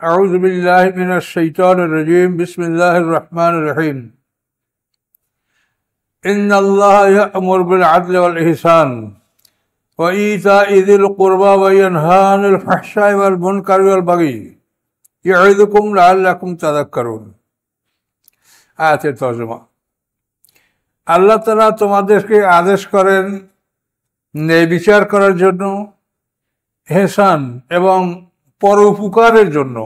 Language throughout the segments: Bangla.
أعوذ بالله من الشيطان الرجيم بسم الله الرحمن الرحيم إن الله يأمر بالعدل والإحسان وإيتاء ذي القربى وينهى عن الفحشاء والمنكر والبغي يعظكم لعلكم تذكرون আয়াতের তরজমা। আল্লাহ তাআলা তোমাদেরকে আদেশ করেন ন্যায় বিচার করার জন্য, ইহসান এবং পরোপকারের জন্য,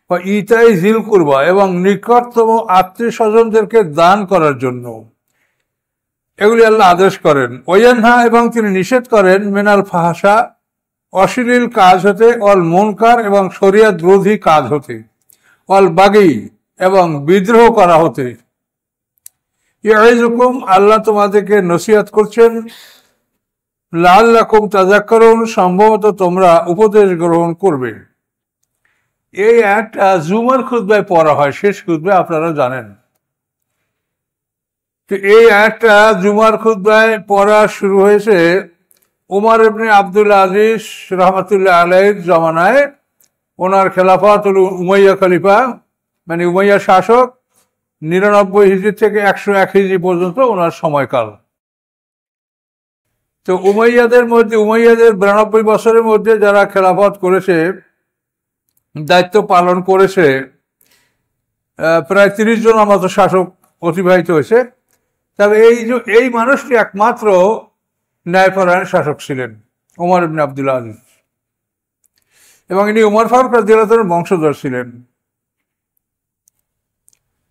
বা ইতাই জিল কুরবা এবং নিকটতম আত্মীয় স্বজনদেরকে দান করার জন্য এগুলি আল্লাহ আদেশ করেন। ওয়ানহা এবং তিনি নিষেধ করেন মিনাল ফাহশা অশ্লীল কাজ হতে, অল মুনকার এবং শরিয়ত বিরোধী কাজ হতে, অল বাগী এবং বিদ্রোহ করা হতে। ইয়াইজুকুম আল্লাহ তোমাদেরকে নসিহত করছেন, লাআল্লাকুম তাযাক্কারুন সম্ভবত তোমরা উপদেশ গ্রহণ করবে। এই একটা জুমার খুতবায় পড়া হয়, শেষ খুতবায় আপনারা জানেন। তো এই একটা জুমার খুতবায় পড়া শুরু হয়েছে উমর ইবনে আব্দুল আজিজ রহমাতুল্লাহ আলাইহির জমানায়। ওনার খেলাফত হল উমাইয়া খলিফা, মানে উমাইয়া শাসক, 99 হিজরি থেকে 101 হিজরি পর্যন্ত ওনার সময়কাল। তো উমাইয়াদের 92 বছরের মধ্যে যারা খেলাফত করেছে, দায়িত্ব পালন করেছে, প্রায় 30 জন মতো শাসক অতিবাহিত হয়েছে। তবে এই মানুষটি একমাত্র ন্যায়পরায়ণ শাসক ছিলেন, ওমর ইবনে আব্দুল আজিজ, এবং ইনি উমর ফারুক রাদিয়াল্লাহু তাআলার বংশধর ছিলেন।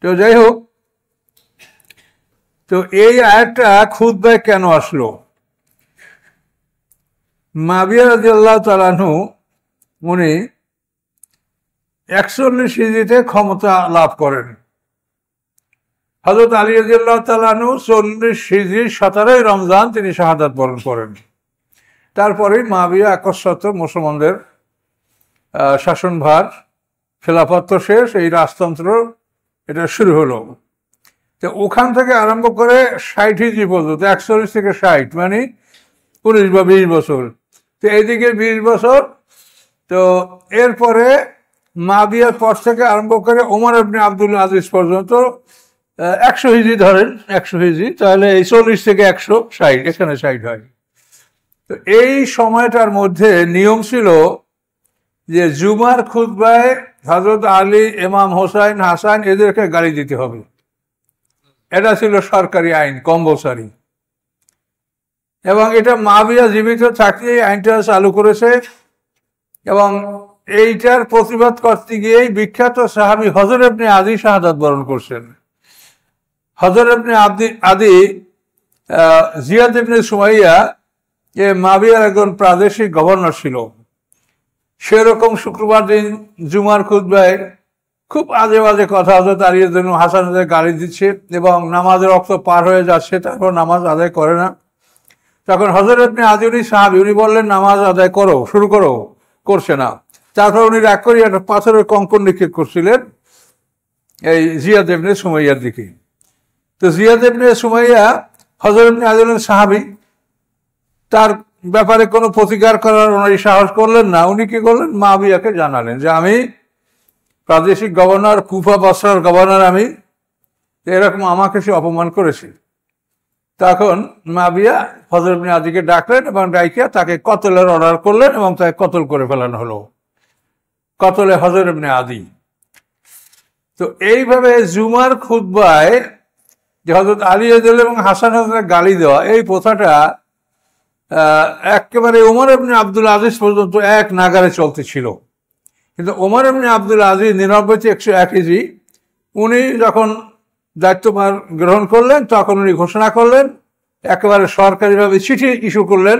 তো যাই হোক, তো এই আয়াতটা খুতবায় কেন আসলো? মুআবিয়া রাদিয়াল্লাহু তাআলা আনহু উনি 41 হিজরিতে ক্ষমতা লাভ করেন। হযরত আলী রাদিয়াল্লাহু তাআলা আনহু 40 হিজরি 17 রমজান তিনি শাহাদাত বরণ করেন। তারপরেই মুআবিয়া একচ্ছত্র মুসলমানদের শাসনভার, খেলাফত তো শেষ, এই রাজতন্ত্র এটা শুরু হলো। তো ওখান থেকে আরম্ভ করে 60 হিজরি পর্যন্ত, 41 থেকে 60 মানে 19 বা 20 বছর। তো এইদিকে 20 বছর। তো এরপরে মুআবিয়ার পর থেকে আরম্ভ করে ওমর ইবনে আব্দুল আজিজ পর্যন্ত 100 হিজরি ধরেন, 100 হিজরি, তাহলে এই 40 থেকে 160, এখানে 60 হয়। তো এই সময়টার মধ্যে নিয়ম ছিল যে জুমার খুতবায় হযরত আলী, ইমাম হোসাইন, হাসান এদেরকে গালি দিতে হবে। এটা ছিল সরকারি আইন, কম্পালসারি। এবং এটা মুআবিয়া জীবিত থাকতে এই আইনটা চালু করেছে। এবং এইটার প্রতিবাদ করতে গিয়েই বিখ্যাত সাহাবী হযর ইবনে আদী শাহাদাত বরণ করছেন। হযর ইবনে আদী জিয়াদ ইবনে সুমাইয়া মুআবিয়ার একজন প্রাদেশিক গভর্নর ছিল। সেরকম শুক্রবার দিন জুমার খুতবায় খুব আজে বাজে কথা হযরত আলী রাদিয়াল্লাহু হাসানদের গালি দিচ্ছে এবং নামাজের ওয়াক্ত পার হয়ে যাচ্ছে, তারপর নামাজ আদায় করে না। তখন হযর ইবনে আদী উনি সাহাবী, উনি বললেন নামাজ আদায় করো, শুরু করো, করছে না। তারপর উনি রাগ করে একটা পাথরের কঙ্কর নিক্ষেপ করছিলেন এই জিয়াদ ইবনে সুমাইয়ার দিকে। তো জিয়াদ ইবনে সুমাইয়া হযর ইবনে আদী সাহাবী, তার ব্যাপারে কোনো প্রতিকার করার উনি সাহস করলেন না। উনি কি করলেন, মুআবিয়াকে জানালেন যে আমি প্রাদেশিক গভর্নর, কুফা বসরার গভর্নর, আমি এরকম আমাকে সে অপমান করেছে। তখন মুআবিয়া হযর ইবনে আদীকে ডাকলেন এবং ডাইকে তাকে কতলের অর্ডার করলেন এবং তাকে কতল করে ফেলানো হলো, কতলে হযর ইবনে আদী। তো এইভাবে জুমার খুতবায় যে হযরত আলী রাদিয়াল্লাহু এবং হাসান হাসানের গালি দেওয়া, এই প্রথাটা একেবারে ওমর ইবনে আব্দুল আজিজ পর্যন্ত এক নাগারে চলতে ছিল। কিন্তু ওমর ইবনে আব্দুল আজিজ 99 থেকে 101 হিজরি উনি যখন দায়িত্বভার গ্রহণ করলেন, তখন উনি ঘোষণা করলেন, একেবারে সরকারিভাবে চিঠি ইস্যু করলেন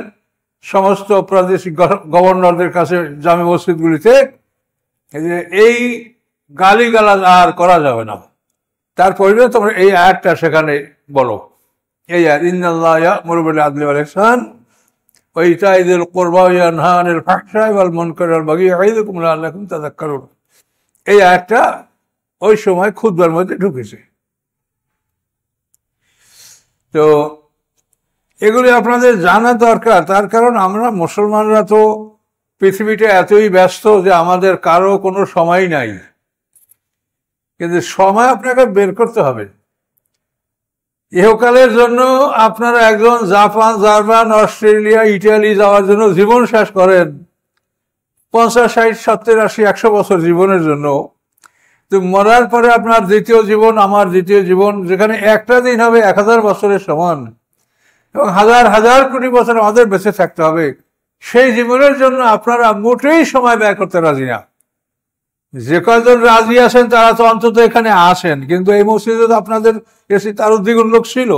সমস্ত প্রাদেশিক গভর্নরদের কাছে, জামে মসজিদগুলিতে, যে এই গালিগালাজ আর করা যাবে না। তার পরিবর্তে তোমরা এই আয়াতটা সেখানে বলো, এই আয়াত, ইন্নাল্লাহা ইয়া'মুরু বিল আদলি ওয়াল ইহসান ওয়া ইতা'i যিল কুরবা ওয়া ইয়ানহা আনিল ফাহশা'i ওয়াল মুনকারি ওয়াল বাগি ইয়া'iযুকুম লা'আল্লাকুম তাযাক্কারুন। এই আয়াতটা ওই সময় খুতবার মধ্যে ঢুকেছে। তো এগুলি আপনাদের জানা দরকার, তার কারণ আমরা মুসলমানরা তো পৃথিবীটা এতই ব্যস্ত যে আমাদের কারো কোনো সময় নাই, কিন্তু সময় আপনাকে বের করতে হবে। ইহকালের জন্য আপনারা একজন জাপান, জার্মান, অস্ট্রেলিয়া, ইটালি যাওয়ার জন্য জীবন শেষ করেন 50, 60, 70, 80, 100 বছর জীবনের জন্য। তো মরার পরে আপনার দ্বিতীয় জীবন, আমার দ্বিতীয় জীবন, যেখানে একটা দিন হবে 1000 বছরের সমান, এবং হাজার হাজার কোটি বছর আমাদের বেঁচে থাকতে হবে। সেই জীবনের জন্য আপনারা মোটেই সময় ব্যয় করতে রাজি না। যে কয়জন রাজি আছেন তারা তো অন্তত এখানে আসেন, কিন্তু এই মসজিদে তো আপনাদের এসে তারও দ্বিগুণ লোক ছিল,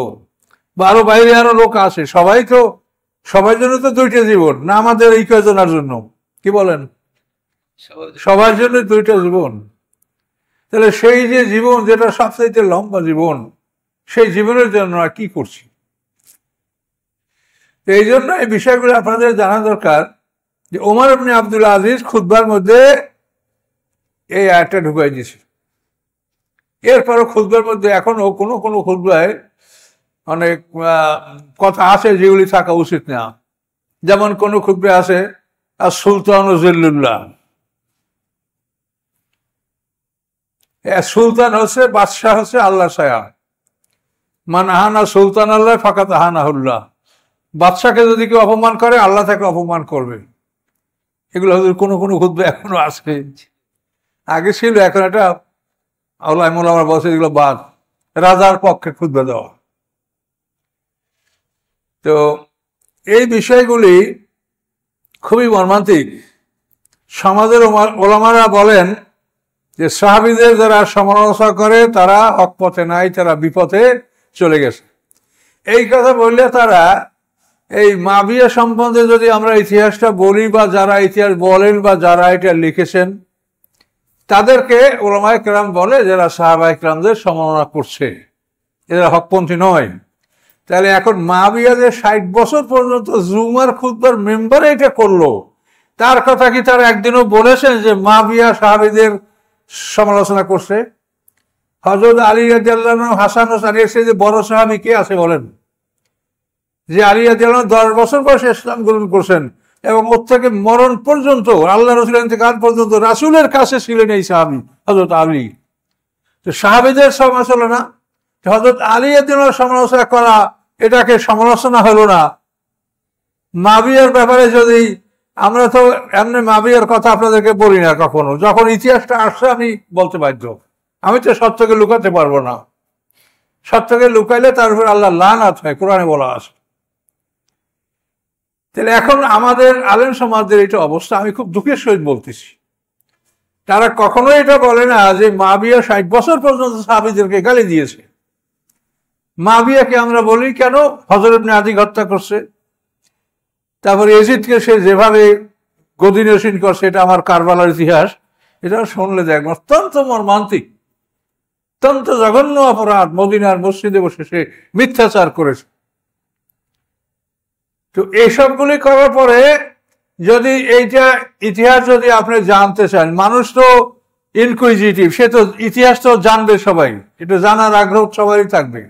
বা আরো বাইরে আরো লোক আসে। সবাই জন্য তো 2টা জীবন না, আমাদের এই কয়জনের জন্য, কি বলেন? সবার জন্য 2টা জীবন। তাহলে সেই যে জীবন, যেটা সবচাইতে লম্বা জীবন, সেই জীবনের জন্য আর কি করছি? এই জন্য এই বিষয়গুলো আপনাদের জানা দরকার যে ওমর ইবনে আব্দুল আজিজ খুতবার মধ্যে এই আয়াতটা ঢুকাই দিয়েছে। এরপরও খুতবার মধ্যে এখনো কোনো কোনো খুতবায় অনেক কথা আছে যেগুলি থাকা উচিত না। যেমন কোনো খুতবায় আছে আর সুলতান জিল্লুল্লাহ, সুলতান হচ্ছে, বাদশাহ হচ্ছে আল্লাহ ছায়া। মান আহানা সুলতান আল্লাহ ফাকাত আহানাহুল্লাহ। বাদশাকে যদি কেউ অপমান করে, আল্লাহ তাকে অপমান করবে। এগুলো হয়তো কোনো কোনো খুতবা এখনো আছে, আগে ছিল, এখন এটা আল্লাহ মোলামার বলছে এগুলো বাদ, রাজার পক্ষে খুতবা দেওয়া। তো এই বিষয়গুলি খুবই মর্মান্তিক। সমাজের ওলামারা বলেন যে সাহাবীদের যারা সমালোচনা করে তারা হক পথে নাই, তারা বিপথে চলে গেছে। এই কথা বললে তারা এই মাবিয়া সম্বন্ধে যদি আমরা ইতিহাসটা বলি, বা যারা ইতিহাস বলেন বা যারা এটা লিখেছেন, তাদেরকে ওলামায়ে কেরাম বলে যারা সাহাবায়ে কেরামদের সমালোচনা করছে, এরা হকপন্থী নয়। তাহলে এখন মাবিয়া যে 60 বছর পর্যন্ত জুমার খুতবার মেম্বার এটা করলো, তার কথা কি তারা একদিনও বলেছেন যে মাবিয়া সাহাবীদের সমালোচনা করছে? হযরত আলী রাদিয়াল্লাহু আনহু, হাসান হোসেন, এর যে বড় সাহাবী কে আছে বলেন? যে আলী রাদিয়াল্লাহু আনহু 10 বছর বয়সে ইসলাম গ্রহণ করছেন, এবং ওর থেকে মরণ পর্যন্ত, আল্লাহ রাসূলের ইন্তেকাল পর্যন্ত রাসূলের কাছে ছিলেন এই সাহাবী হযরত আলী। তো সাহাবীদের সমালোচনা, হযরত আলী রাদিয়াল্লাহু আনহু সমালোচনা করা, এটাকে সমালোচনা হলো না? মাবিয়ার ব্যাপারে যদি আমরা তো এমনি মাবিয়ার কথা আপনাদেরকে বলি না কখনো, যখন ইতিহাসটা আসছে আমি বলতে বাধ্য। আমি তো সত্যকে লুকাতে পারবো না, সত্যকে লুকাইলে তার উপর আল্লাহ লানত হয়, কোরআনে বলা আছে। তাহলে এখন আমাদের আলেম সমাজের এটা অবস্থা, আমি খুব দুঃখের সহিত বলতেছি। তারা কখনোই এটা বলে না যে মাবিয়া 60 বছর পর্যন্ত সাহাবীদেরকে গালি দিয়েছে। মাবিয়াকে আমরা বলি কেন? হযরত ইবনে আদিক হত্যা করছে, তারপরে ইয়াজিদকে সে যেভাবে গদিনসীন করছে, এটা আমার কারবালার ইতিহাস, এটা শুনলে দেখবেন অত্যন্ত মর্মান্তিক, অত্যন্ত জঘন্য অপরাধ। মদিনার মসজিদে বসে সে মিথ্যাচার করেছে। তো এইসবগুলি করার পরে যদি এইটা ইতিহাস যদি আপনি জানতে চান, মানুষ তো ইনকুইজিটিভ, সে তো ইতিহাস তো জানবে সবাই, এটা জানার আগ্রহ সবারই থাকবে।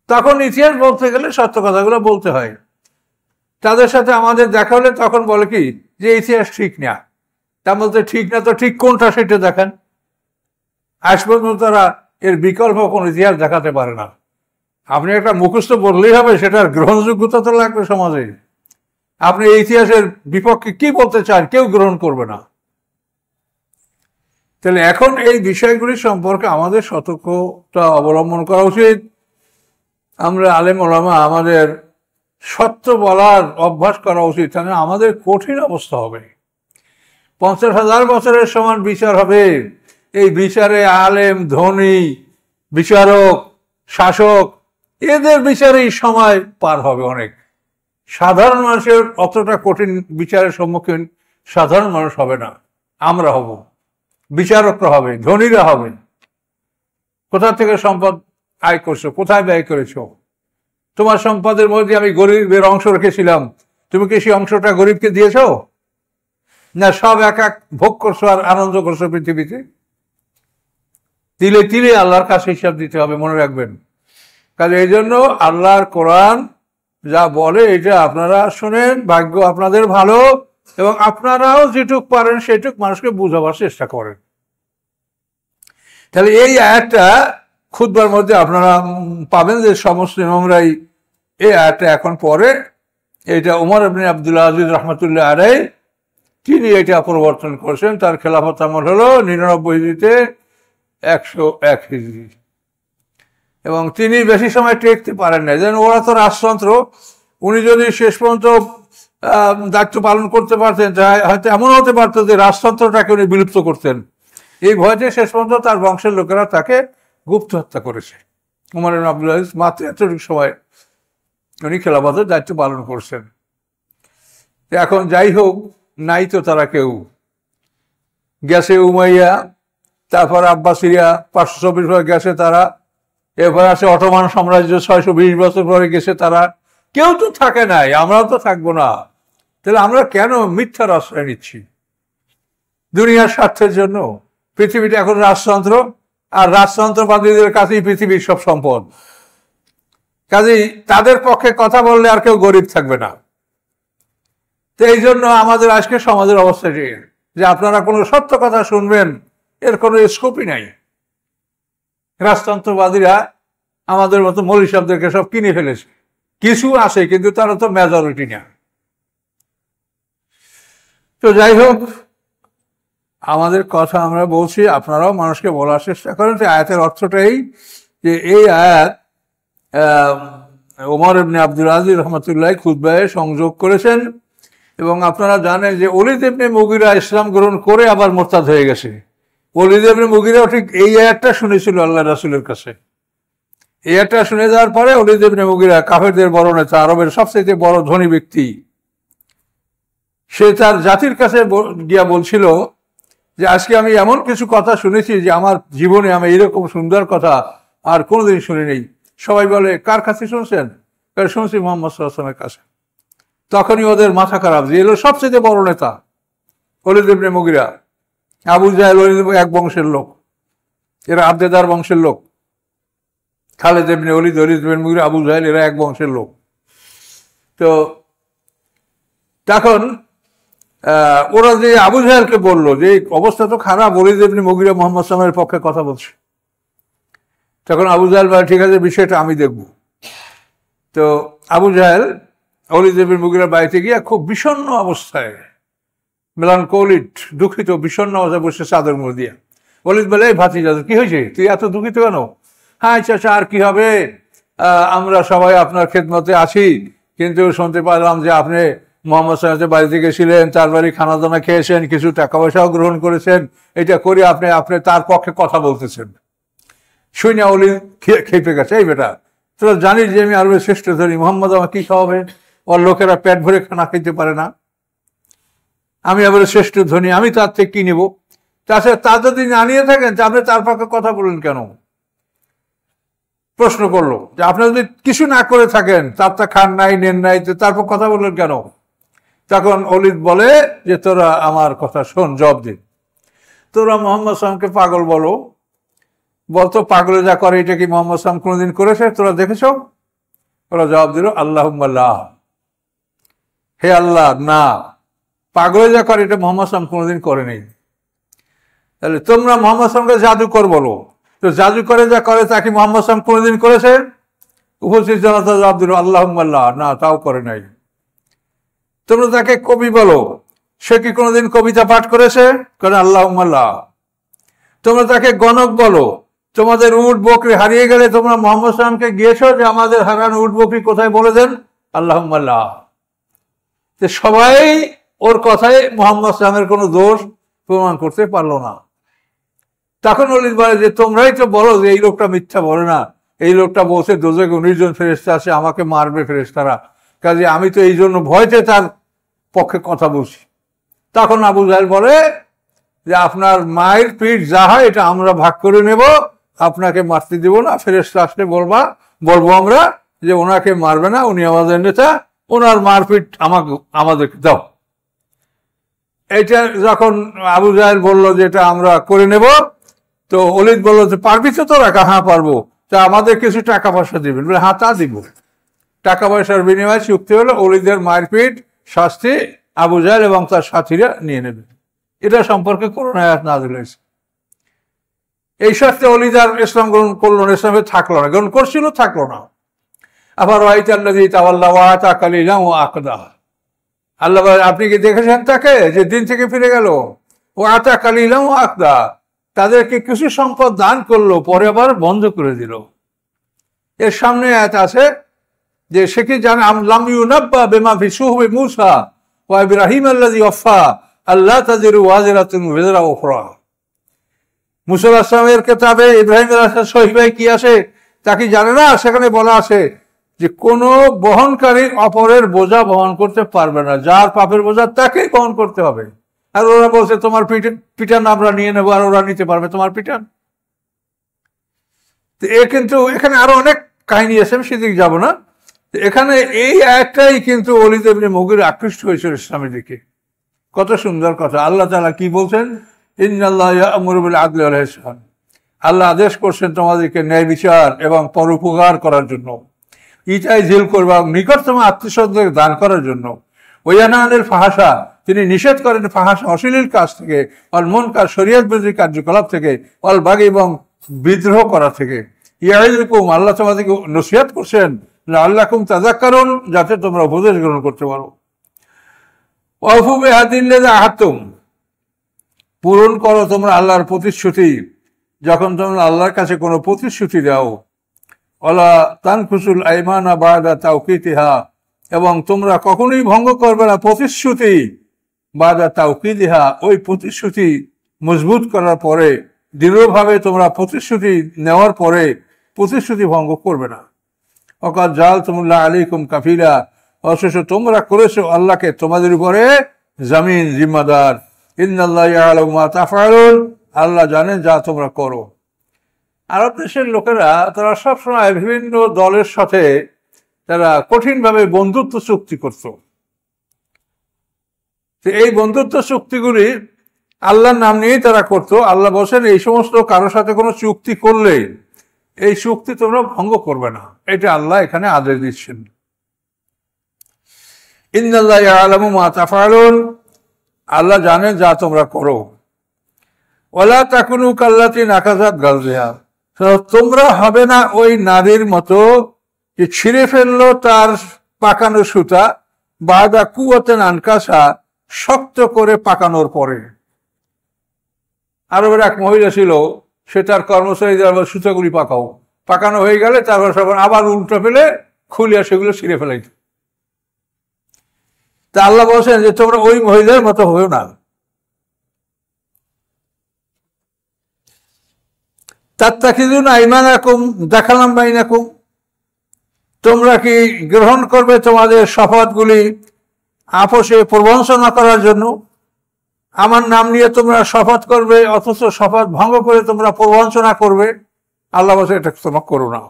তখন ইতিহাস বলতে গেলে সত্য কথাগুলো বলতে হয়। তাদের সাথে আমাদের দেখা হলে তখন বলে কি যে ইতিহাস ঠিক না। তা বলতে ঠিক না তো ঠিক কোনটা সেটা দেখান। আজ পর্যন্ত তারা এর বিকল্প কোন ইতিহাস দেখাতে পারে না। আপনি একটা মুখস্থ বললেই হবে, সেটার গ্রহণযোগ্যতা তো লাগবে সমাজে। আপনি এই ইতিহাসের বিপক্ষে কি বলতে চান, কেউ গ্রহণ করবে না। তাহলে এখন এই বিষয়গুলি সম্পর্কে আমাদের সতর্কতা অবলম্বন করা উচিত। আমরা আলেম ওলামা আমাদের সত্য বলার অভ্যাস করা উচিত, তাহলে আমাদের কঠিন অবস্থা হবে। 50,000 বছরের সমান বিচার হবে। এই বিচারে আলেম, ধনী, বিচারক, শাসক, এদের বিচারেই সময় পার হবে অনেক। সাধারণ মানুষের অতটা কঠিন বিচারের সম্মুখীন সাধারণ মানুষ হবে না, আমরা হব। বিচারকরা হবে, ধনীরা হবে। কোথা থেকে সম্পদ আয় করছো, কোথায় ব্যয় করেছো? তোমার সম্পদের মধ্যে আমি গরিবের অংশ রেখেছিলাম, তুমি কি সেই অংশটা গরিবকে দিয়েছ? না সব এক এক ভোগ করছো আর আনন্দ করছো পৃথিবীতে? তিলে তিলে আল্লাহর কাছে হিসাব দিতে হবে, মনে রাখবেন। কাজে এই জন্য আল্লাহর কোরআন যা বলে এটা আপনারা শোনেন, ভাগ্য আপনাদের ভালো, এবং আপনারাও যেটুক পারেন সেটুক মানুষকে বুঝাবার চেষ্টা করেন। তাহলে এই আয়াতটা খুতবার মধ্যে আপনারা পাবেন যে সমস্ত ইমামরাই এই আয়াতটা এখন পরে এটা ওমর ইবনে আব্দুল আজিজ রহমতুল্লাহ আলাইহি তিনি এটা পরিবর্তন করেছেন। তার খেলাফত আমল হলো 99 হিজরিতে 101 হিজরি, এবং তিনি বেশি সময় টেকতে পারেন না। যেন ওরা তো রাজতন্ত্র, উনি যদি শেষ পর্যন্ত দায়িত্ব পালন করতে পারতেন হয়তো এমন হতে পারতো যে রাজতন্ত্রটাকে উনি বিলুপ্ত করতেন। এই ভয়তে শেষ পর্যন্ত তার বংশের লোকেরা তাকে গুপ্ত হত্যা করেছে। ওমর ইবনে আব্দুল আজিজ মাত্র এতটুকু সময় উনি খেলাফতের দায়িত্ব পালন করছেন। এখন যাই হোক, নাই তো তারা কেউ, গেছে উমাইয়া, তারপর আব্বাসিয়া 524 পরে গেছে তারা, এরপর আছে অটোমান সাম্রাজ্য 620 বছর পরে গেছে তারা। কেউ তো থাকে নাই, আমরাও তো থাকবো না। তাহলে আমরা কেন মিথ্যার আশ্রয় নিচ্ছি দুনিয়ার স্বার্থের জন্য? পৃথিবীটা এখন রাজতন্ত্র, আর রাজতন্ত্রবাদীদের কাছেই পৃথিবীর সব সম্পদ। কাজেই তাদের পক্ষে কথা বললে আর কেউ গরিব থাকবে না। তো এই জন্য আমাদের আজকে সমাজের অবস্থাটি যে আপনারা কোনো সত্য কথা শুনবেন এর কোনো স্কোপই নাই। রাজতন্ত্রবাদীরা আমাদের মতো মৌলী সাহেবদেরকে সব কিনে ফেলেছে। কিছু আছে কিন্তু তারা তো মেজরিটি না। তো যাই হোক, আমাদের কথা আমরা বলছি, আপনারাও মানুষকে বলার চেষ্টা করেন। আয়াতের অর্থটাই যে এই আয়াত ওমর ইবনে আব্দুল আজিজ রহমতুল্লাহ খুতবায় সংযোগ করেছেন। এবং আপনারা জানেন যে ওলীদ ইবনে মুগীরা ইসলাম গ্রহণ করে আবার মোরতাদ হয়ে গেছে। ওলীদ ইবনে মুগীরাও ঠিক এই আয়াতটা শুনেছিল আল্লাহ রাসূলের কাছে। এই আয়াতটা শুনে যাওয়ার পরে ওলীদ ইবনে মুগীরা কাফেরদের বড় নেতা, আরবের সবচেয়ে বড় ধনী ব্যক্তি, সে তার জাতির কাছে গিয়া বলছিল যে আজকে আমি এমন কিছু কথা শুনেছি যে আমার জীবনে আমি এরকম সুন্দর কথা আর কোনোদিন শুনি নেই। সবাই বলে, কার কাছে শুনছেন? শুনছি মুহাম্মদ সাল্লাল্লাহু আলাইহি ওয়াসাল্লামের কাছে। তখনই ওদের মাথা খারাপ, যে এলো সবচেয়ে বড় নেতা ওলীদ ইবনে মুগীরা। আবু জাহেল এক বংশের লোক, এরা আব্দেদার বংশের লোক। খালেদ ইবনে ওলীদ, ওলীদ ইবনে মুগীরা, আবু জাহেল এরা এক বংশের লোক। তো তখন ওরা যে আবু জাহেলকে বললো যে অবস্থা তো খারাপ, ওলীদ ইবনে মুগীরা মুহাম্মদ সাল্লাল্লাহু আলাইহি ওয়াসাল্লামের পক্ষে কথা বলছে। তখন আবু জাহেল বলে, ঠিক আছে, বিষয়টা আমি দেখব। তো আবু জাহেল ওলীদ ইবনে মুগীরার বাড়িতে গিয়ে খুব বিষণ্ণ অবস্থায়, মেলানকোলিক, দুঃখিত বিষণ্ণ অবস্থায় বসে চাদর মুড়ে দিয়া। ওলীদ বলে, এই ভাতিজা কি হয়েছে, তুই এত দুঃখিত কেন? হ্যাঁ চাচা, আর কি হবে, আমরা সবাই আপনার খেদমতে আছি, কিন্তু শুনতে পারলাম যে আপনি মুহাম্মদ সাল্লাল্লাহু আলাইহি ওয়াসাল্লামের বাড়িতে গেছিলেন, তার বাড়ি খানা দানা খেয়েছেন, কিছু টাকা পয়সাও গ্রহণ করেছেন, এটা করে আপনি তার পক্ষে কথা বলতেছেন। শুনে ওলীদ খেপে গেছে, এই বেটা, তোরা জানিস যে আমি আরবের শ্রেষ্ঠ ধনী, মুহাম্মদ আমার কি খাওয়াবে? ওর লোকেরা পেট ভরে খানা খেতে পারে না, আমি আবার শ্রেষ্ঠ ধনী, আমি তার থেকে কি নেব? তাছাড়া তা যদি না নিয়ে থাকেন তা আপনি তার পক্ষে কথা বললেন কেন? প্রশ্ন করলো যে আপনি যদি কিছু না করে থাকেন, তার তা খান নাই, নেন নাই, তারপর কথা বললেন কেন? তখন ওলীদ বলে যে তোরা আমার কথা শোন, জবাব দিন। তোরা মুহাম্মদ সাল্লাল্লাহু আলাইহি ওয়াসাল্লামকে পাগল বলতো, পাগলে যা করে এটা কি মুহাম্মদ সাল্লাল্লাহু আলাইহি ওয়াসাল্লাম কোনোদিন করেছে? তোরা দেখেছ? ওরা জবাব দিল, আল্লাহুম্মা লা, হে আল্লাহ না, পাগলে যা করে এটা মুহাম্মদ সাল্লাল্লাহু আলাইহি ওয়াসাল্লাম কোনোদিন করে নেই। তাহলে তোমরা মুহাম্মদ সাল্লাল্লাহু আলাইহি ওয়াসাল্লামকে জাদুকর বলো, তো জাদু করে যা করে তা কি মুহাম্মদ সাল্লাল্লাহু আলাইহি ওয়াসাল্লাম কোনোদিন করেছে? উপস্থিত জনতা জবাব দিল, আল্লাহুম্মা লা, না, তাও করে নাই। তোমরা তাকে কবি বলো, সে কি কোনোদিন কবিতা পাঠ করেছে? করে আল্লাহুম্মা লা। তোমরা তাকে গণক বলো, তোমাদের উট বকরি হারিয়ে গেলে তোমরা মুহাম্মদ সাল্লাল্লাহু আলাইহি ওয়াসাল্লামকে গিয়েছো যে আমাদের হারানো উট বকরি কোথায় বলে দেন? আল্লাহুম্মা লা। সবাই ওর কথায় মুহাম্মদ সাল্লাল্লাহু আলাইহি ওয়াসাল্লামের কোনো দোষ প্রমাণ করতে পারলো না। তখন ওলীদ বলে যে তোমরাই তো বলো যে এই লোকটা মিথ্যা বলে না, এই লোকটা বলছে দোজখে 19 জন ফেরেশতা আছে, আমাকে মারবে ফেরেশতারা, কাজে আমি তো এই জন্য ভয়তে তার পক্ষে কথা বলছি। তখন আবু জাহেল বলে যে আপনার মায়ের পিঠ যা হয় এটা আমরা ভাগ করে নেব, আপনাকে মারতে দেব না, ফেরেশতা আসলে বলবো আমরা যে ওনাকে মারবে না, উনি আমাদের নেতা, ওনার মারপিট আমাদেরকে দাও। এটা যখন আবু জাহেল বললো যে এটা আমরা করে নেব, তো ওলীদ বললো যে পারবি তো তোরা? হ্যাঁ পারবো। তা আমাদের কিছু টাকা পয়সা দিবেন? বলে হ্যাঁ তা দিব। টাকা পয়সার বিনিময়ে চুক্তি হলো, ওলীদের মারপিট শাস্তি আবু জাহেল এবং তার সাথীরা নিয়ে নেবে। এটা সম্পর্কে কোরআন আয়াত নাযিল হয়েছে। এই স্বার্থে অলিদার ইসলাম গ্রহণ করলো না, ইসলামে থাকলো না, গ্রহণ করছিল থাকলো না। আবার ওয়াইতাল্লাযী তাওয়াল্লা ওয়া আতা কালিলান ওয়া আকদা, আল্লাহ আপনি কি দেখেছেন তাকে যে দিন থেকে ফিরে গেল? ও আতা কালিলান ওয়া আকদা, তাদেরকে কিছু সম্পদ দান করলো পরে আবার বন্ধ করে দিল। এর সামনে আয়াত আছে যে সে কি জানে লাম ইউনাব্বা বিমা ফি সুহবি মূসা ওয়া ইব্রাহিম আল্লাযী ওয়াফা আল্লা তাজিরু ওয়াজিরাতুন ওয়িজরা উখরা। মূসা আলাইহিস সালামের কিতাবে ইব্রাহিম আলাইহিস সালামের সহিফায় কি আছে তা কি জানে না? সেখানে বলা আছে যে কোনো বহনকারী অপরের বোঝা বহন করতে পারবে না, যার পাপের বোঝা তাকেই বহন করতে হবে। আর ওরা বলছে তোমার পিটান আমরা নিয়ে নেবো, আর ওরা নিতে পারবে তোমার পিটান। কিন্তু এখানে আরো অনেক কাহিনী আছে, আমি সেদিকে যাবো না। এখানে এই একটাই কিন্তু ওলীদ ইবনে মুগীরা আকৃষ্ট হয়েছিল ইসলামের দিকে। কত সুন্দর কথা। আল্লাহ তাআলা কি বলছেন? ইন্নাল্লাহা ইয়া'মুরু বিল আদলি ওয়াল ইহসান, আল্লাহ আদেশ করছেন তোমাদেরকে ন্যায় বিচার এবং পরোপকার করার জন্য, ইতাই জিল করবা, নিকটতম আত্মীয়স্বজনদের দান করার জন্য, ওয়ায়ানহা আনিল ফাহশা, তিনি নিষেধ করেন ফাহাশা অশ্লীল কাজ থেকে, ওয়াল মুনকার শরীয়ত বিরোধী কার্যকলাপ থেকে, ওয়াল বাগী এবং বিদ্রোহ করা থেকে। ইয়াইযুকুম, আল্লাহ তোমাদেরকে নসিহত করছেন, লাআল্লাকুম তাযাক্কারুন, যাতে তোমরা উপদেশ গ্রহণ করতে পারো। ওয়াফু বিআহদিল্লাযী আহাদতুম, পূরণ করো তোমরা আল্লাহর প্রতিশ্রুতি, যখন তোমরা আল্লাহর কাছে কোনো প্রতিশ্রুতি দাও। ওয়ালা তানকুসুল আইমানা বা'দা তাওকীতিহা, এবং তোমরা কখনোই ভঙ্গ করবে না প্রতিশ্রুতি বা'দা তাওকীতিহা, ওই প্রতিশ্রুতি মজবুত করার পরে, দৃঢ়ভাবে তোমরা প্রতিশ্রুতি নেওয়ার পরে প্রতিশ্রুতি ভঙ্গ করবে না। ওয়াকাদ জাআলতুমুল্লাহ আলাইকুম কাফিলা, অথচ তোমরা করেছো আল্লাহকে তোমাদের উপরে জামিন, জিম্মাদার। ইন্নাল্লাহা ইয়া'লামু মা তাফআলুন, আল্লাহ জানেন যা তোমরা করো। আরব দেশের লোকেরা তারা সবসময় বিভিন্ন দলের সাথে তারা কঠিনভাবে বন্ধুত্ব চুক্তি করত। এই বন্ধুত্ব চুক্তিগুলি আল্লাহর নাম নিয়েই তারা করত। আল্লাহ বলছেন এই সমস্ত কারোর সাথে কোনো চুক্তি করলে এই চুক্তি তোমরা ভঙ্গ করবে না, এটা আল্লাহ এখানে আদেশ দিচ্ছেন। ইন্নাল্লাহা ইয়া'লামু মা তাফআলুন, আল্লাহ জানেন যা তোমরা করো। ওয়ালা তাকুনু কাল্লাতী নাকাযাত গাযলিহা, তোমরা হবে না ওই নারীর মতো যে ছিঁড়ে ফেললো তার পাকানো সুতা, বা'দা কুওয়াতিন আনকাসা, শক্ত করে পাকানোর পরে। আরবের এক মহিলা ছিল, সে তার কর্মচারীদের সুতাগুলি পাকানো হয়ে গেলে তারপর সব আবার উল্টো ফেলে খুলিয়া সেগুলো ছিঁড়ে ফেলাইত। তা আল্লাহ বলছেন যে তোমরা ওই মহিলার মতো হয়েও না। তাত্তাখিযুনা আইমানাকুম দাখালাম বাইনাকুম, তোমরা কি গ্রহণ করবে তোমাদের শপথগুলি আপোষে প্রবঞ্চনা করার জন্য? আমার নাম নিয়ে তোমরা শপথ করবে, অথচ শপথ ভঙ্গ করে তোমরা প্রবঞ্চনা করবে। আল্লাহ বলছে এটা তোমরা করো না।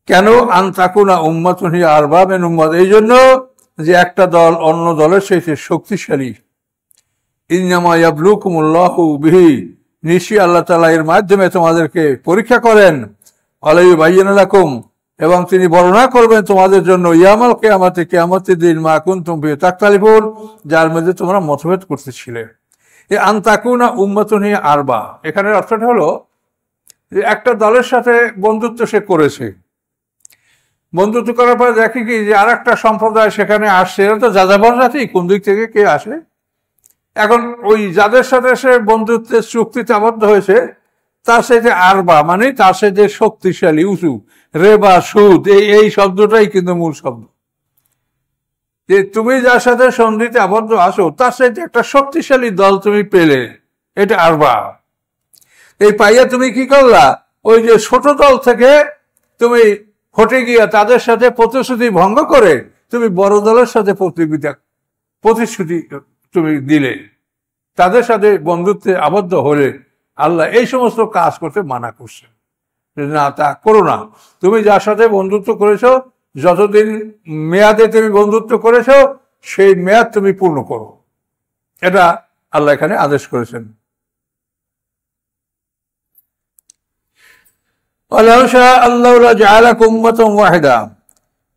কেন? আন তাকুনা উম্মাতুন হিয়া আরবা মিন উম্মাত, এই জন্য যে একটা দল অন্য দলের চাইতে শক্তিশালী। ইন্নামা ইয়াবলুকুমুল্লাহু বিহি, নিশ্চয়ই আল্লাহ তাআলা এর মাধ্যমে তোমাদেরকে পরীক্ষা করেন। ওয়ালাইয়ুবায়্যিনু লাকুম, এবং তিনি বর্ণনা করবেন তোমাদের জন্য, ইয়ামাল কিয়ামতে, কিয়ামতের দিন, মা কুনতুম ফিহি তাখতালিফুন, যার মধ্যে তোমরা মতভেদ করতেছিলে। এই আন তাকুনা উম্মাতুন হিয়া আরবা, এখানের অর্থটা হলো যে একটা দলের সাথে বন্ধুত্ব সে করেছে, বন্ধুত্ব করার পরে দেখে কি যে আর একটা সম্প্রদায় সেখানে আসছে, এরা তো যাযাবর জাতি, কোন দিক থেকে কে আসে। এখন ওই যাদের সাথে সে বন্ধুত্বের চুক্তিতে আবদ্ধ হয়েছে তার সাথে আরবা মানে তার সাথে শক্তিশালী, উঁচু, রেবা, সুদ, এই শব্দটাই কিন্তু মূল শব্দ। যে তুমি যার সাথে সন্ধিতে আবদ্ধ আসো তার সাথে একটা শক্তিশালী দল তুমি পেলে, এটা আরবা। এই পাইয়া তুমি কি করলা? ওই যে ছোট দল থেকে তুমি হটে গিয়া তাদের সাথে প্রতিশ্রুতি ভঙ্গ করে তুমি বড় দলের সাথে প্রতিশ্রুতি তুমি দিলে, তাদের সাথে বন্ধুত্বে আবদ্ধ হলে আল্লাহ এই সমস্ত কাজ করতে মানা করছে, না তা করো না। তুমি যার সাথে বন্ধুত্ব করেছো, যতদিন মেয়াদে তুমি বন্ধুত্ব করেছো সেই মেয়াদ তুমি পূর্ণ করো, এটা আল্লাহ এখানে আদেশ করেছেন।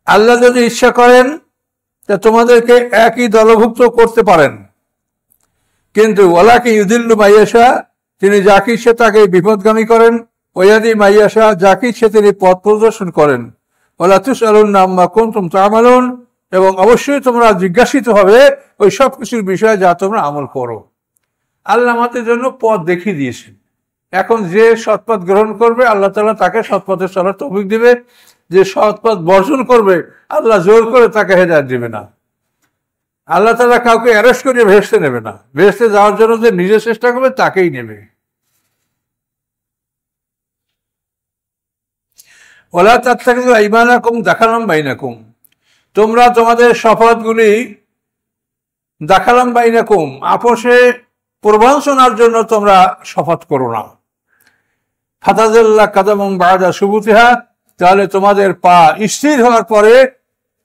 আল্লাহ যদি ইচ্ছা করেন তা তোমাদেরকে একই দলভুক্ত করতে পারেন, কিন্তু ওয়ালাকি ইউদিল্লু মাইয়াশা, তিনি যাকে ইচ্ছে তাকে বিপদগামী করেন, ওয়াদি মাইয়াশা, যাকে ইচ্ছে তিনি পথ প্রদর্শন করেন। ওয়ালা তুসআলুনা আম্মা কুনতুম তা'মালুন, এবং অবশ্যই তোমরা জিজ্ঞাসিত হবে ওই সব কিছুর বিষয়ে যা তোমরা আমল করো। আল্লাহ আমাদের জন্য পথ দেখিয়ে দিয়েছেন। এখন যে সৎপথ গ্রহণ করবে আল্লাহ তাআলা তাকে সৎপথে চলার তৌফিক দিবে, যে সৎপথ বর্জন করবে আল্লাহ জোর করে তাকে হেদায়েত দিবে না। আল্লাহ তাআলা কাউকে অ্যারেস্ট করিয়ে ভেস্তে নেবে না, ভেস্তে যাওয়ার জন্য যে নিজে চেষ্টা করবে তাকেই নেবে। ওয়ালা তাত্তাখিযু আইমানাকুম দাখালাম বাইনাকুম, তোমরা তোমাদের শপথগুলি দাখালাম বাইনাকুম, আপোষে প্রবঞ্চনার জন্য তোমরা শপথ করো না। ফাতাজাল্লা কাদামুম বাদা সুবুতিহা, তাহলে তোমাদের পা স্থির হওয়ার পরে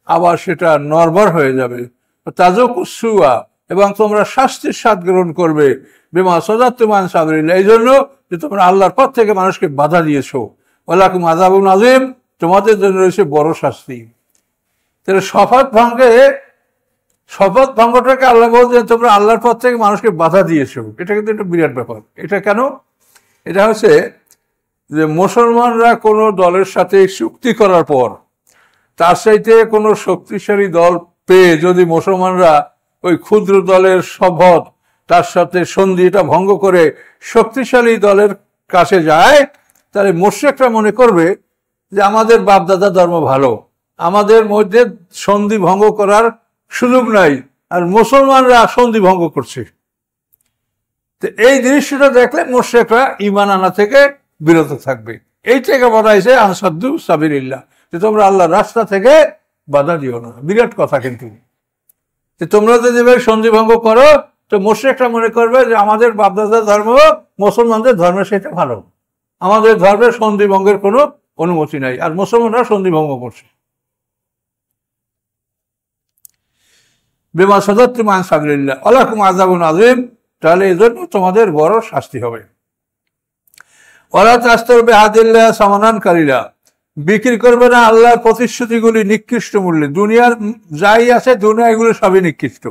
আবার সেটা নড়বড় হয়ে যাবে। তাযুকুসসুআ, এবং তোমরা শাস্তির স্বাদ গ্রহণ করবে। বিমা সাদাতুম আন সাবিলিল্লাহ, এই জন্য যে তোমরা আল্লাহর পথ থেকে মানুষকে বাধা দিয়েছো। ওয়ালাকুম আযাবুন আযীম, তোমাদের জন্য রয়েছে বড় শাস্তি। তাহলে শপথ ভঙ্গটাকে আল্লাহ বলছেন তোমরা আল্লাহর পথ থেকে মানুষকে বাধা দিয়েছো, এটা কিন্তু একটা বিরাট ব্যাপার। এটা কেন? এটা হচ্ছে যে মুসলমানরা কোনো দলের সাথে চুক্তি করার পর তার চাইতে কোনো শক্তিশালী দল পেয়ে যদি মুসলমানরা ওই ক্ষুদ্র দলের শপথ তার সাথে সন্ধি এটা ভঙ্গ করে শক্তিশালী দলের কাছে যায়, তাহলে মুশরিকরা মনে করবে যে আমাদের বাপদাদা ধর্ম ভালো, আমাদের মধ্যে সন্ধি ভঙ্গ করার সুযোগ নাই, আর মুসলমানরা সন্ধি ভঙ্গ করছে। তো এই দৃশ্যটা দেখলে মুশরিকরা ঈমান আনা থেকে বিরত থাকবে। এই থেকে বলা হয়েছে আনসাদ্দু সাবিলিল্লাহ, যে তোমরা আল্লাহর রাস্তা থেকে বাধা দিও না। বিরাট কথা। কিন্তু যে তোমরা যদি সন্ধি ভঙ্গ করো তো মুশরিকরা মনে করবে যে আমাদের বাপদাদার ধর্ম মুসলমানদের ধর্মের সাথে ভালো, আমাদের ধর্মের সন্ধি ভঙ্গের কোনো অনুমতি নাই, আর মুসলমানরা সন্ধি ভঙ্গ করছে। বিমা সাদাতুম আন সাবিলিল্লাহ ওয়ালাকুম আযাবুন আযীম, তাহলে এজন্য তোমাদের বড় শাস্তি হবে। ওয়ালা তাশতারু বিআহদিল্লাহ সামানান কালিলা, বিক্রি করবে না আল্লাহর প্রতিশ্রুতিগুলি নিকৃষ্ট মূল্যে। দুনিয়ার যাই আছে দুনিয়া এগুলো সবই নিকৃষ্ট।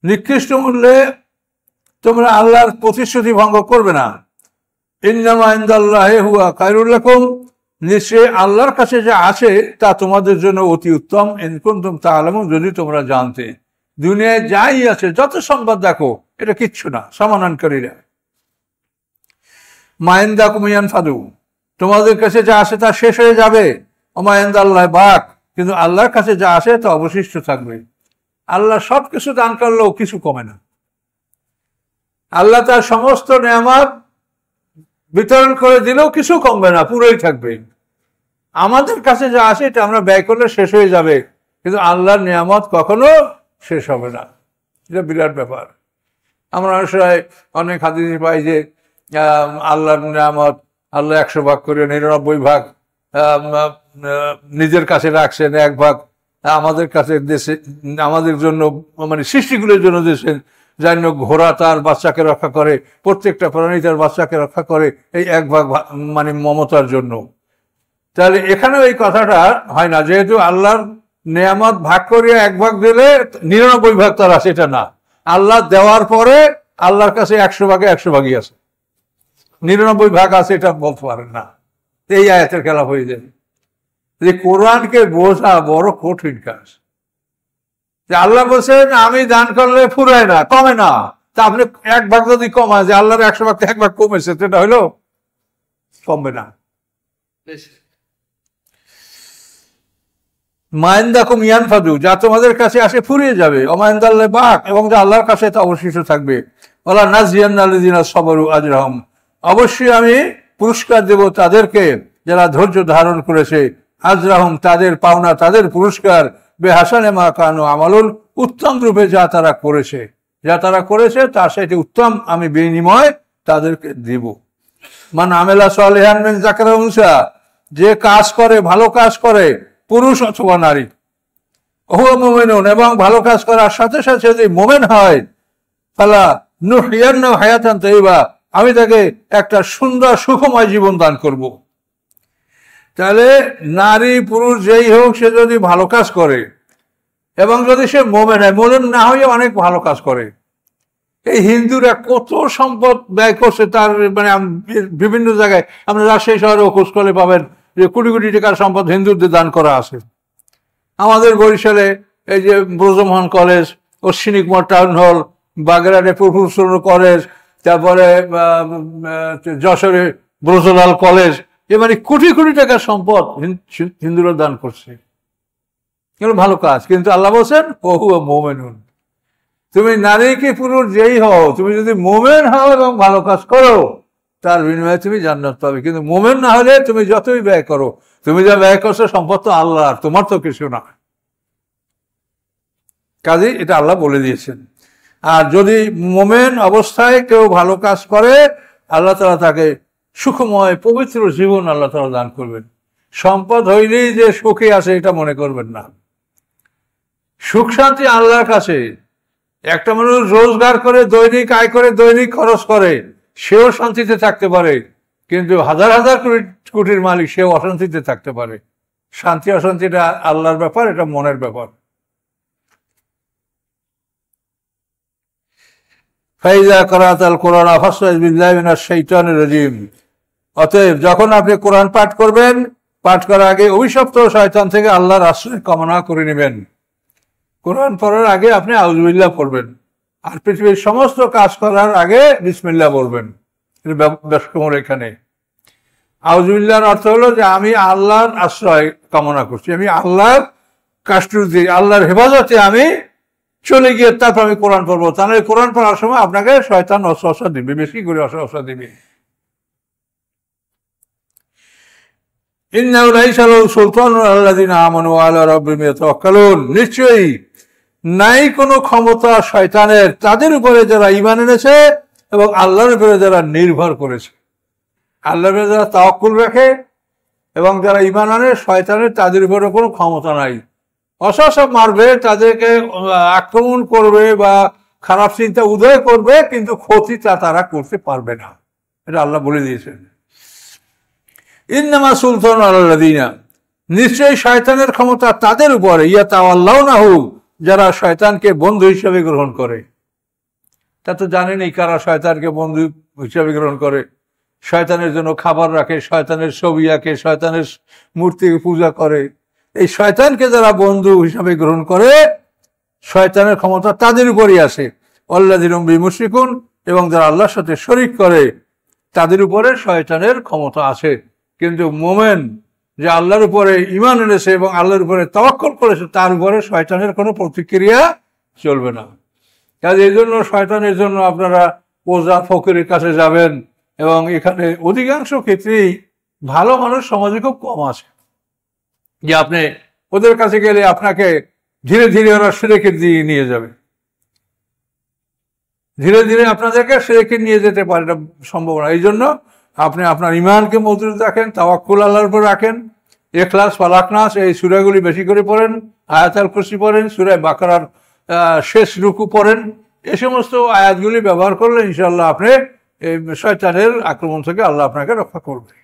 নিকৃষ্ট মূল্যে তোমরা আল্লাহর প্রতিশ্রুতি ভঙ্গ করবে না। ইন্নামা ইনদাল্লাহি হুয়া খায়রুল লাকুম, নিশ্চয়ই আল্লাহর কাছে যা আছে তা তোমাদের জন্য অতি উত্তম। ইন কুনতুম তা'লামুন, যদি তোমরা জানতে। দুনিয়ায় যাই আছে যত সম্পদ দেখো এটা কিচ্ছু না, সমানানকারীরা। মা ইনদাকুম ইয়ানফাদু, তোমাদের কাছে যা আছে তা শেষ হয়ে যাবে। ওমা ইনদাল্লাহি বাক, কিন্তু আল্লাহর কাছে যা আছে তা অবশিষ্ট থাকবে। আল্লাহ সব কিছু দান করলেও কিছু কমে না। আল্লাহ তার সমস্ত নেয়ামত বিতরণ করে দিলেও কিছু কমবে না, পুরোই থাকবে। আমাদের কাছে যা আছে এটা আমরা ব্যয় করলে শেষ হয়ে যাবে, কিন্তু আল্লাহর নিয়ামত কখনো শেষ হবে না। এটা বিরাট ব্যাপার। আমরা অনেক হাদিস পাই যে আল্লাহর নিয়ামত আল্লাহ 100 ভাগ করে 99 ভাগ নিজের কাছে রাখছেন, 1 ভাগ আমাদের কাছে দেশে আমাদের জন্য মানে সৃষ্টিগুলোর জন্য দিয়েছেন। যেন ঘোড়া তার বাচ্চাকে রক্ষা করে, প্রত্যেকটা প্রাণী তার বাচ্চাকে রক্ষা করে, এই 1 ভাগ মানে মমতার জন্য। তাহলে এখানেও এই কথাটা হয় না, যেহেতু আল্লাহর নেয়ামত ভাগ করিয়া 1 ভাগ দিলে 99 ভাগ তার আছে, এটা না। আল্লাহ দেওয়ার পরে আল্লাহর কাছে 100 ভাগে 100 ভাগই আছে, 99 ভাগ আছে এটা বলতে পারেন না। এই আয়াতের খেলাফ হয়ে যায়। যে কোরআনকে বোঝা বড় কঠিন কাজ। যে আল্লাহ বলছেন আমি দান করলে ফুরায় না, কমে না, তা আপনি 1 ভাগ যদি কমায়, যে আল্লাহর 100 ভাগ 1 ভাগ কমেছে, সেটা হইলো কমবে না। মাইন্দাকুম ইয়ানফাদু, যা তোমাদের কাছে আসে ফুরিয়ে যাবে। ওমাইন্দাল্লাহি বাক, এবং যা আল্লাহর কাছে তা অবশিষ্ট থাকবে। ওয়ালা নাযিয়ান্নাল্লাযিনা সাবারু আজরাহুম, অবশ্যই আমি পুরস্কার দেব তাদেরকে যারা ধৈর্য ধারণ করেছে। আজরাহুম, তাদের পাওনা, তাদের পুরস্কার। বেহাসানে মা কানু আমালুন, উত্তম রূপে যা তারা করেছে তার সাথে উত্তম আমি বিনিময় তাদেরকে দিব। মান আমেলা সালিহান মিন যাকারিন ওয়া উনসা, যে কাজ করে, ভালো কাজ করে, পুরুষ অথবা নারী, হুয়া মুমিনুন, এবং ভালো কাজ করার সাথে সাথে যদি মুমিন হয়, ফালা নুহইয়ান্নাহু হায়াতান তাইয়্যিবা, আমি তাকে একটা সুন্দর সুখময় জীবন দান করব। তাহলে নারী পুরুষ যেই হোক, সে যদি ভালো কাজ করে এবং যদি সে মোমেন হয়, মোমেন না হয়ে অনেক ভালো কাজ করে। এই হিন্দুরা কত সম্পদ ব্যয় করছে তার, মানে বিভিন্ন জায়গায় আমরা রাজশাহী শহরেও খোঁজ করলে পাবেন যে কোটি কোটি টাকার সম্পদ হিন্দুদের দান করা আছে। আমাদের বরিশালে এই যে Brajamohan college, Ashwini Kumar town hall, বাগেরহাটে প্রফুল্ল কলেজ, তারপরে যশোরে ব্রজলাল কলেজ, এ মানে কোটি কোটি টাকার সম্পদ হিন্দুরা দান করছে। এগুলো ভালো কাজ, কিন্তু আল্লাহ বলছেন ওহু মোমেনুন, তুমি নারী কি পুরুষ যেই হও, তুমি যদি মোমেন হও এবং ভালো কাজ করো তার বিনিময়ে তুমি জান্নাত পাবে। কিন্তু মোমেন না হলে তুমি যতই ব্যয় করো, তুমি যা ব্যয় করছো সম্পদ তো আল্লাহর, তোমার তো কিছু না। কাজেই এটা আল্লাহ বলে দিয়েছেন। আর যদি মোমেন অবস্থায় কেউ ভালো কাজ করে, আল্লাহ তাআলা তাকে সুখময় পবিত্র জীবন আল্লাহ তাআলা দান করবেন। সম্পদ হইলেই যে সুখী আছে এটা মনে করবেন না। সুখ শান্তি আল্লাহর কাছে। একটা মানুষ রোজগার করে, দৈনিক আয় করে, দৈনিক খরচ করে, সেও শান্তিতে থাকতে পারে, কিন্তু হাজার হাজার কোটির মালিক সেও অশান্তিতে থাকতে পারে। শান্তি অশান্তিটা আল্লাহর ব্যাপার, এটা মনের ব্যাপার। ফাইজা করাতাল কোরআন ফাসতাইজ বিল্লাহি মিনাশ শাইতানির রাজিম। অতএব যখন আপনি কোরআন পাঠ করবেন, পাঠ করার আগে অভিশপ্ত শয়তান থেকে আল্লাহর আশ্রয় কামনা করে নেবেন। কোরআন পড়ার আগে আপনি আউযুবিল্লাহ পড়বেন, আর পৃথিবীর সমস্ত কাজ করার আগে বিসমিল্লাহ বলবেন। ব্যাসকমর এখানে আউযুবিল্লাহর অর্থ হলো যে আমি আল্লাহর আশ্রয় কামনা করছি, আমি আল্লাহর কাস্টডি, আল্লাহর হেফাজতে আমি চলে গিয়ে তারপর আমি কোরআন পড়বো। তাহলে কোরআন পড়ার সময় আপনাকে শয়তান অসওয়াসা দিবে, বেশি করে অসওয়াসা দিবে। ইন্নাহু লাইসা লাহু সুলতানুন আলাল্লাযিনা আমানু ওয়া আলা রাব্বিহিম ইয়াতাওয়াক্কালুন। নিশ্চয়ই নাই কোনো ক্ষমতা শয়তানের তাদের উপরে যারা ঈমান এনেছে এবং আল্লাহর উপরে যারা নির্ভর করেছে। আল্লাহর উপরে যারা তাওয়াক্কুল রাখে এবং যারা ঈমান আনে, শয়তানের তাদের উপরে কোনো ক্ষমতা নাই। অসহসব মারবে, তাদেরকে আক্রমণ করবে বা খারাপ চিন্তা উদয় করবে, কিন্তু ক্ষতিটা তারা করতে পারবে না। এটা আল্লাহ বলে দিয়েছেন। ইন্নামা সুলতানুন আলাল্লাযিনা, নিশ্চয়ই শয়তানের ক্ষমতা তাদের উপরে, ইয়াতাওয়াল্লাউনাহু, যারা শয়তানকে বন্ধু হিসেবে গ্রহণ করে। তা তো জানেনই কারা শয়তানকে বন্ধু হিসেবে গ্রহণ করে। শয়তানের জন্য খাবার রাখে, শয়তানের ছবি আঁকে, শয়তানের মূর্তি পূজা করে। এই শয়তানকে যারা বন্ধু হিসাবে গ্রহণ করে, শয়তানের ক্ষমতা তাদের উপরই আসে। আল্লাযিনা হুম বিহি মুশরিকুন, এবং যারা আল্লাহর সাথে শরীক করে তাদের উপরে শয়তানের ক্ষমতা আছে। কিন্তু মোমেন যে আল্লাহর উপরে ঈমান এনেছে এবং আল্লাহর উপরে তাওয়াক্কুল করেছে, তার উপরে শয়তানের কোনো প্রতিক্রিয়া চলবে না। কাজে এই জন্য শয়তানের জন্য আপনারা ওজা ফকিরের কাছে যাবেন, এবং এখানে অধিকাংশ ক্ষেত্রেই ভালো মানুষ সমাজে খুব কম আছে, যে আপনি ওদের কাছে গেলে আপনাকে ধীরে ধীরে ওরা শিরকে দিয়ে নিয়ে যাবে, ধীরে ধীরে আপনাদেরকে শিরকে নিয়ে যেতে পারে, এটা সম্ভব না। এই জন্য আপনি আপনার ঈমানকে মজবুত রাখেন, তাওয়াক্কুল আল্লাহর উপর রাখেন, ইখলাস, ফালাক, নাস এই সূরাগুলি বেশি করে পড়েন, আয়াতুল কুরসি পড়েন, সূরা বাকারার শেষ রুকু পড়েন। এই সমস্ত আয়াতগুলি ব্যবহার করলে ইনশাআল্লাহ আপনি এই শয়তানের আক্রমণ থেকে আল্লাহ আপনাকে রক্ষা করবে।